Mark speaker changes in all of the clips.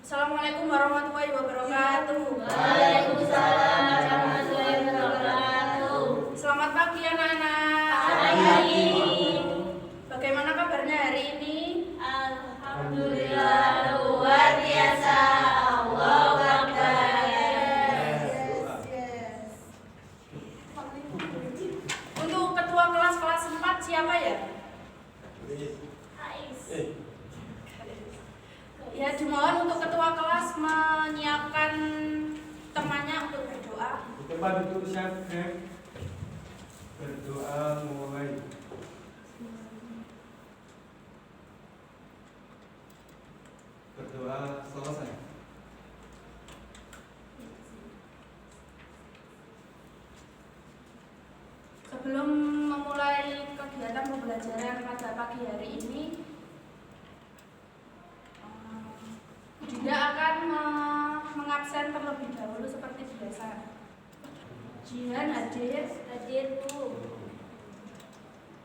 Speaker 1: Assalamualaikum warahmatullahi wabarakatuh.
Speaker 2: Waalaikumsalam warahmatullahi wabarakatuh.
Speaker 1: Selamat pagi anak-anak.
Speaker 2: Pagi.
Speaker 1: Bagaimana kabarnya hari ini?
Speaker 2: Alhamdulillah luar biasa. Allahu Akbar.
Speaker 1: Untuk ketua kelas 4 siapa ya? Ya, dimohon untuk ketua kelas menyiapkan temannya untuk berdoa.
Speaker 3: Coba duduk siap, berdoa mulai. Berdoa selesai.
Speaker 1: Sebelum memulai kegiatan pembelajaran pada pagi hari ini, tidak akan mengabsen terlebih dahulu seperti biasa. Jihan hadir,
Speaker 2: Bu.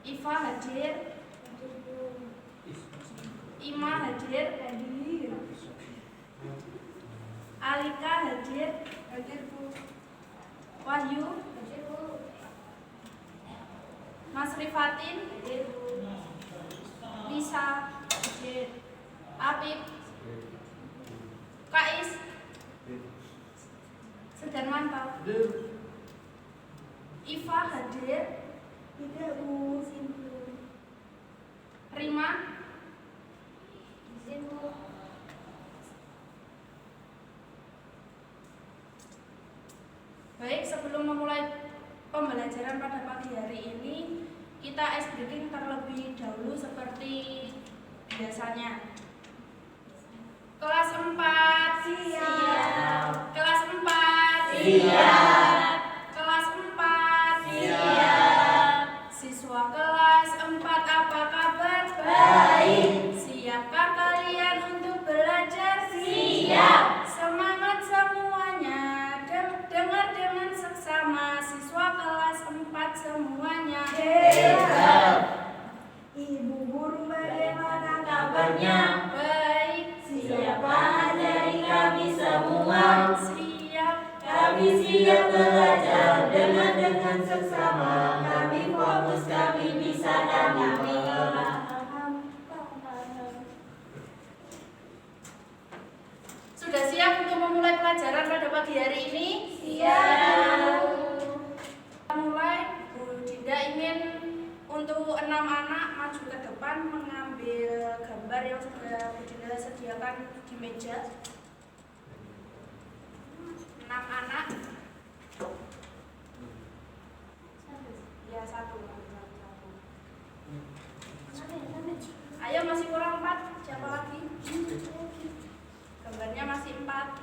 Speaker 1: Iva hadir, Ima hadir, Alika hadir, Wahyu, Mas Rifatin, Lisa, Apip, Kais, sedang mantap. Iva hadir, Rima, baik, sebelum memulai pembelajaran pada pagi hari ini, kita ice breaking terlebih dahulu seperti biasanya. Kelas 4
Speaker 2: Siap.
Speaker 1: Kelas 4
Speaker 2: Siap.
Speaker 1: Kelas 4
Speaker 2: Siap.
Speaker 1: Siswa kelas 4 apa kabar?
Speaker 2: Baik.
Speaker 1: Siapkah kalian untuk belajar?
Speaker 2: Siap.
Speaker 1: Semangat semuanya. Dengar dengan seksama siswa kelas 4 semuanya.
Speaker 2: Siap.
Speaker 4: Ibu guru bagaimana
Speaker 2: Kabarnya
Speaker 1: Baik.
Speaker 2: siapa dari kami semua?
Speaker 1: Siap.
Speaker 2: Kami siap belajar dengan seksama. Kami fokus, kami bisa dan kami paham.
Speaker 1: Sudah siap untuk memulai pelajaran pada pagi hari ini?
Speaker 2: Siap.
Speaker 1: Kita mulai. Bu Dinda ingin untuk 6 anak maju ke depan mengambil gambar yang sudah Bu Dinda sediakan di meja. 6 anak. Ya, satu. Ayo, masih kurang 4. Siapa lagi? Gambarnya masih 4.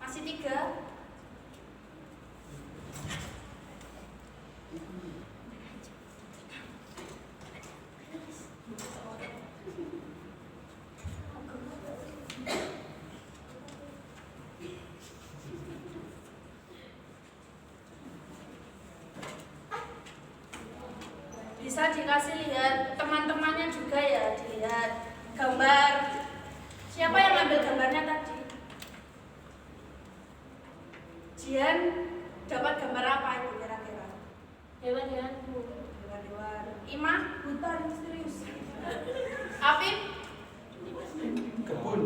Speaker 1: Masih 3. Bisa dikasih lihat teman-temannya juga ya, dilihat gambar. Siapa yang ambil gambarnya tadi? Jian dapat gambar apa itu kira-kira?
Speaker 2: Hewan-hewan Bu.
Speaker 1: Hewan-hewan. Ima?
Speaker 4: buta misterius?
Speaker 1: Apip?
Speaker 3: Kebun.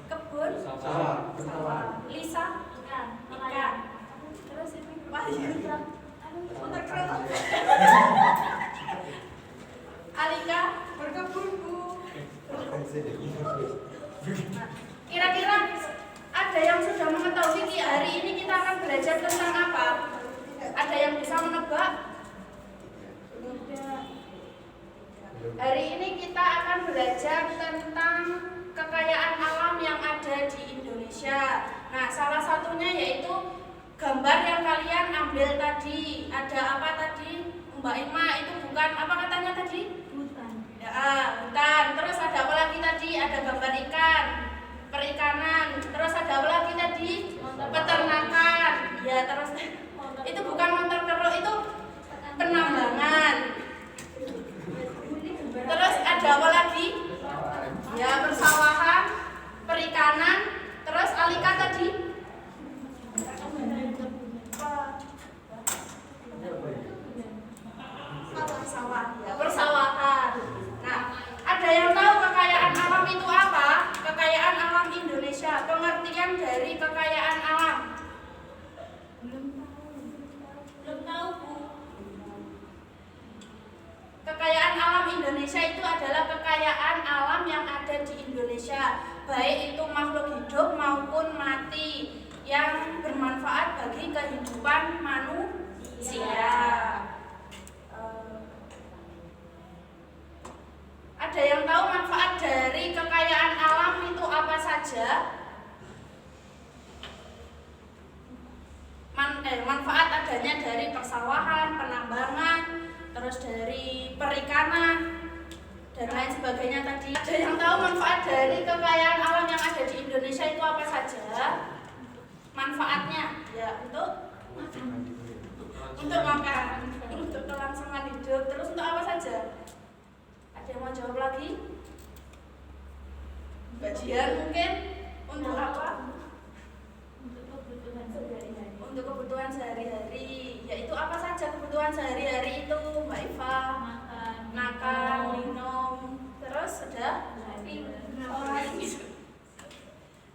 Speaker 1: Kebun?
Speaker 3: Sawah.
Speaker 1: Lisa?
Speaker 2: Ikan.
Speaker 1: Ikan. Terus ini? Wahyu? Motor kereta. Alika?
Speaker 4: Berkebun Bu.
Speaker 1: Nah, kira-kira ada yang sudah mengetahui hari ini kita akan belajar tentang apa? Ada yang bisa menebak? Hari ini kita akan belajar tentang kekayaan alam yang ada di Indonesia. Nah, salah satunya yaitu gambar yang kalian ambil tadi. Ada apa tadi? Mbak Ima, itu bukan apa katanya tadi?
Speaker 2: Hutan.
Speaker 1: Ya, hutan. Terus ada apa lagi tadi? Ada gambar ikan, perikanan. Terus ada apa lagi tadi? Peternakan. Ya, terus itu bukan motor keruk, itu Indonesia, baik itu makhluk hidup maupun mati yang bermanfaat bagi kehidupan manusia. Ada yang tahu manfaat dari kekayaan alam itu apa saja? Manfaat adanya dari persawahan, penambangan, terus dari perikanan dan lain sebagainya tadi. Ada yang tahu manfaat dari kekayaan alam yang ada di Indonesia itu apa saja? Manfaatnya ya untuk makan, untuk kelangsungan hidup, terus untuk apa saja? Ada yang mau jawab lagi? Bagian mungkin untuk apa? Untuk kebutuhan sehari-hari. Yaitu apa saja kebutuhan sehari-hari itu, Mbak Iva? Makan, minum, terus sudah?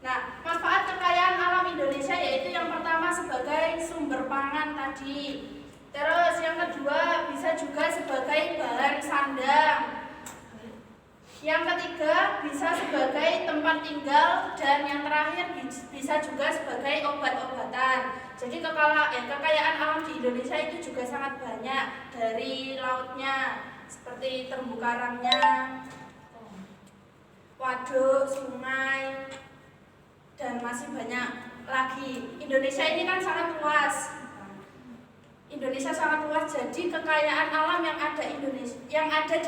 Speaker 1: Nah, manfaat kekayaan alam Indonesia yaitu yang pertama sebagai sumber pangan tadi. Terus yang kedua bisa juga sebagai bahan sandang. Yang ketiga bisa sebagai tempat tinggal, dan yang terakhir bisa juga sebagai obat-obatan. Jadi kekayaan alam di Indonesia itu juga sangat banyak, dari lautnya seperti terumbu karangnya, waduk, sungai, dan masih banyak lagi. Indonesia ini kan sangat luas. Indonesia sangat luas, jadi kekayaan alam yang ada di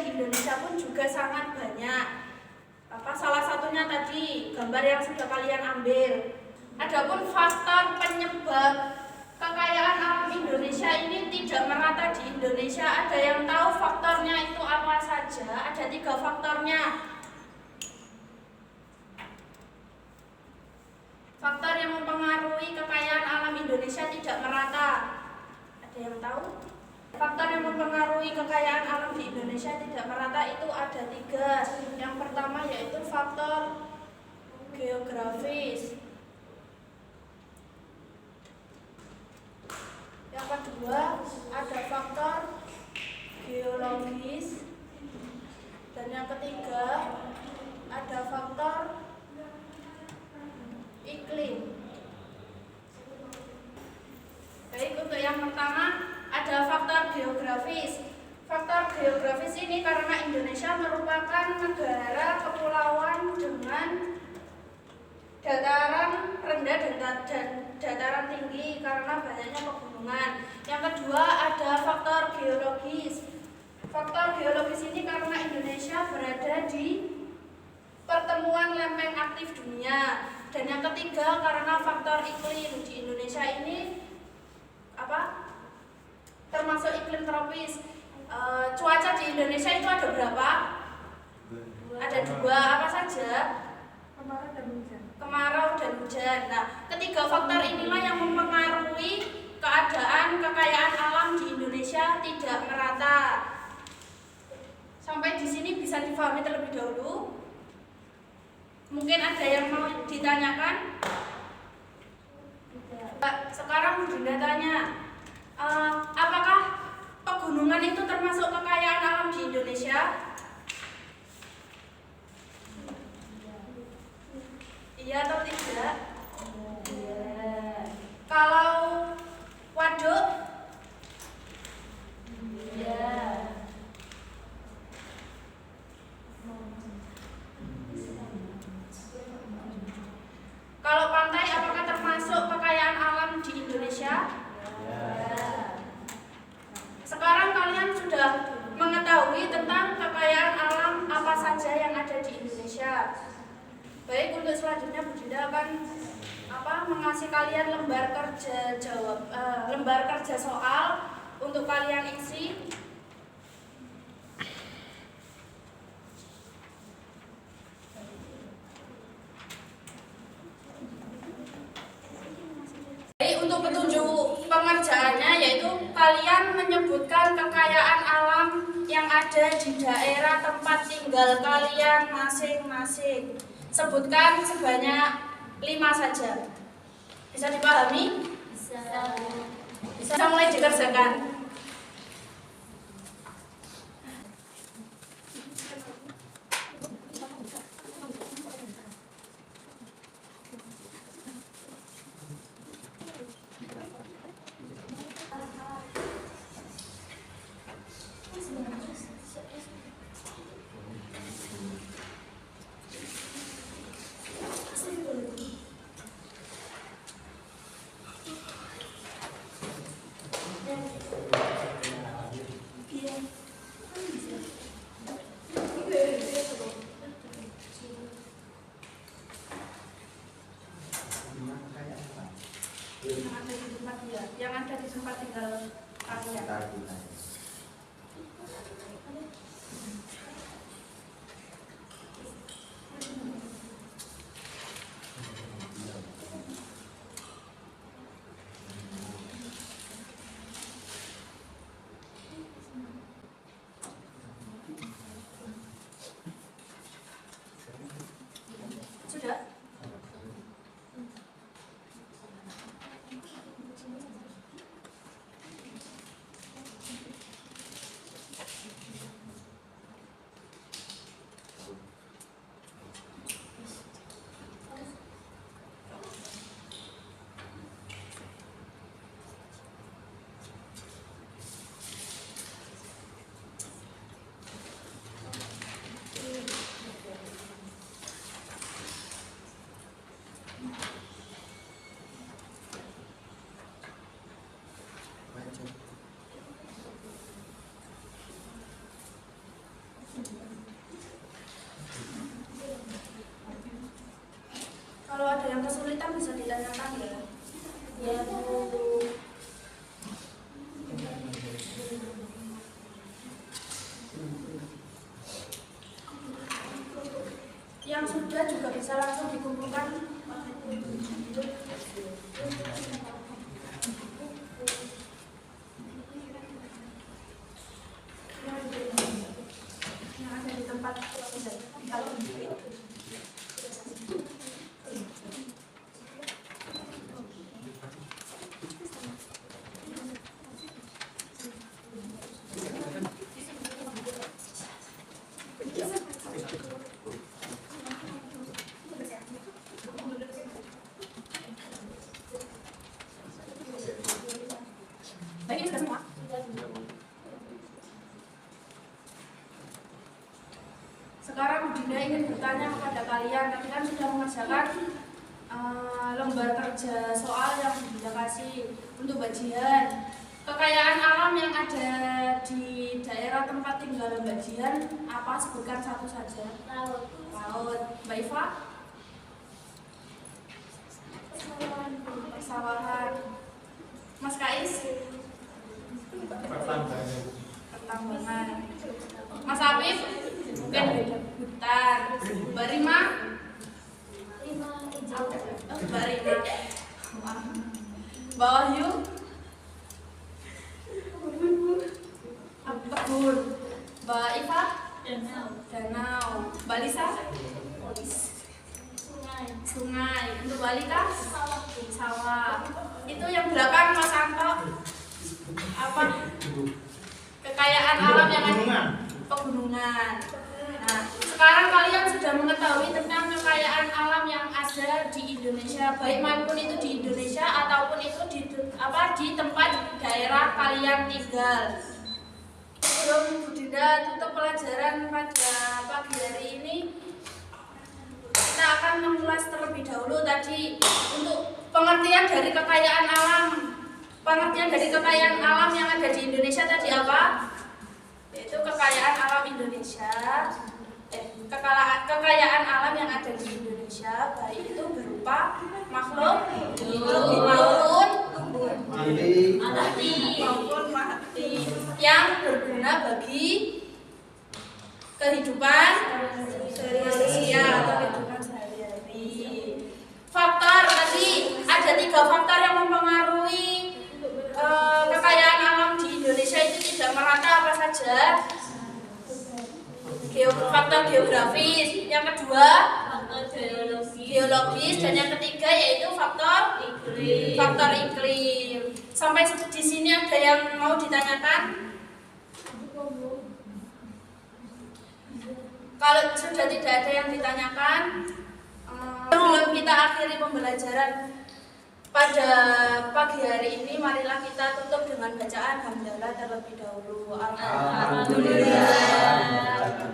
Speaker 1: Indonesia pun juga sangat banyak. Salah satunya tadi gambar yang sudah kalian ambil. Adapun faktor penyebab kekayaan alam Indonesia ini tidak merata di Indonesia, ada yang tahu faktornya itu apa saja? Ada 3 faktornya. Faktor yang mempengaruhi kekayaan alam Indonesia tidak merata. Ada yang tahu? Faktor yang mempengaruhi kekayaan alam di Indonesia tidak merata itu ada 3. Yang pertama yaitu faktor geografis. Yang kedua ada faktor geologis. Dan yang ketiga ada faktor iklim. Baik, untuk yang pertama ada faktor geografis. Faktor geografis ini karena Indonesia merupakan negara kepulauan dengan dataran rendah dan dataran tinggi karena banyaknya pegunungan. Yang kedua ada faktor geologis. Faktor geologis ini karena Indonesia berada di pertemuan lempeng aktif dunia. Dan yang ketiga karena faktor iklim. Di Indonesia ini termasuk iklim tropis. Cuaca di Indonesia itu ada berapa? Ada 2. Apa saja? Kemarau dan hujan. Nah, ketiga faktor inilah yang mempengaruhi keadaan kekayaan alam di Indonesia tidak merata. Sampai di sini bisa difahami terlebih dahulu. Mungkin ada yang mau ditanyakan? Sekarang Bunda tanya, apakah pegunungan itu termasuk kekayaan alam di Indonesia? Iya atau tidak? Iya. Kalau waduk? Iya. Kalau pantai apakah termasuk kekayaan alam di Indonesia? Ya. Sekarang kalian sudah mengetahui tentang kekayaan alam apa saja yang ada di Indonesia. Baik, untuk selanjutnya Bu Dinda akan mengasih kalian lembar kerja soal untuk kalian isi. Untuk petunjuk pengerjaannya yaitu kalian menyebutkan kekayaan alam yang ada di daerah tempat tinggal kalian masing-masing. Sebutkan sebanyak 5 saja. Bisa dipahami? Bisa mulai dikerjakan. di tempat dia, yang ada di tempat tinggal kalian. Sudah? Kalau ada yang kesulitan bisa ditanyakan ya.
Speaker 2: Ya, Bu.
Speaker 1: Yang sudah juga bisa langsung dikumpulkan. Yang ada di tempat baik, ini sudah semua. Sekarang Dinda ingin bertanya kepada kalian, tadi kan sudah mengerjakan lembar kerja soal yang Dinda kasih untuk bajian. Kekayaan alam yang ada di daerah tempat tinggal bajian apa? Sebutkan satu saja.
Speaker 2: Laut.
Speaker 1: Laut. Mbak Iva? Persawahan. Mas Kais? Pertambangan. Mas Afif? Mungkin hutan. Mbak Rima? Mbak Rima. Mbak Wahyu? Kebun. Mbak Iva? Danau. Mbak Lisa? Sungai. Untuk Mbak Lika? Sawah. Itu yang belakang Mas Anto apa? Kekayaan alam yang ada pegunungan. Nah, sekarang kalian sudah mengetahui tentang kekayaan alam yang ada di Indonesia, baik maupun itu di Indonesia ataupun itu di tempat daerah kalian tinggal. Sebelum Bu Dinda tutup pelajaran pada pagi hari ini, kita akan mengulas terlebih dahulu tadi untuk pengertian dari kekayaan alam. Pengertian dari kekayaan alam yang ada di Indonesia tadi apa? Yaitu kekayaan alam Indonesia. Kekayaan alam yang ada di Indonesia baik itu berupa makhluk hidup maupun mati yang berguna bagi kehidupan manusia atau kehidupan sehari-hari. Faktor tadi ada 3 faktor yang mempengaruhi kekayaan alam di Indonesia itu tidak merata. Apa saja? Faktor geografis, yang kedua geologis, dan yang ketiga yaitu faktor iklim. Sampai di sini ada yang mau ditanyakan? Kalau sudah tidak ada yang ditanyakan, sebelum kita akhiri pembelajaran pada pagi hari ini, marilah kita tutup dengan bacaan hamdalah terlebih dahulu. Alhamdulillah.